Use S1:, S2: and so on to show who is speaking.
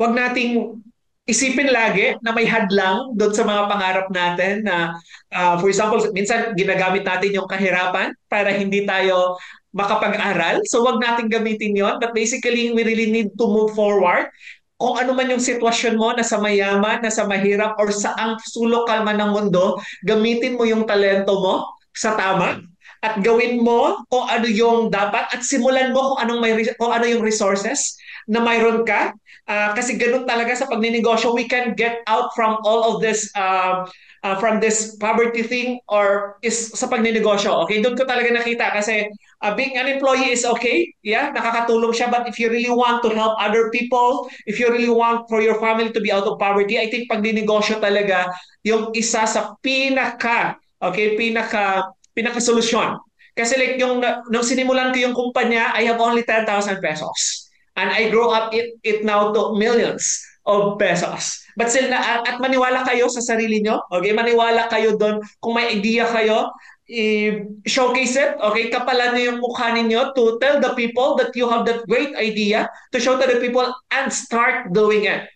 S1: wag nating isipin lagi na may hadlang doon sa mga pangarap natin na for example, minsan ginagamit natin yung kahirapan para hindi tayo makapag-aral. So wag nating gamitin yon. But basically, we really need to move forward. Kung ano man yung sitwasyon mo, nasa mayaman, nasa mahirap, or saang sulok ka man ng mundo, gamitin mo yung talento mo sa tama at gawin mo kung ano yung dapat at simulan mo kung ano yung resources na mayroon ka. Kasi ganun talaga sa pagninegosyo, we can get out from all of this from this poverty thing or is sa pagninegosyo. Okay, doon ko talaga nakita kasi being an employee is okay. Yeah, nakakatulong siya. But if you really want to help other people, if you really want for your family to be out of poverty, I think pagninegosyo talaga yung isa sa pinaka-solusyon. Kasi like nung sinimulan ko yung kumpanya, I have only 10,000 pesos. And I grow up it now to millions of pesos. But still, at maniwala kayo sa sarili nyo, okay? Maniwala kayo doon. Kung may idea kayo, showcase it, okay? Kapalan niyo yung mukha ninyo to tell the people that you have that great idea, to show to the people and start doing it.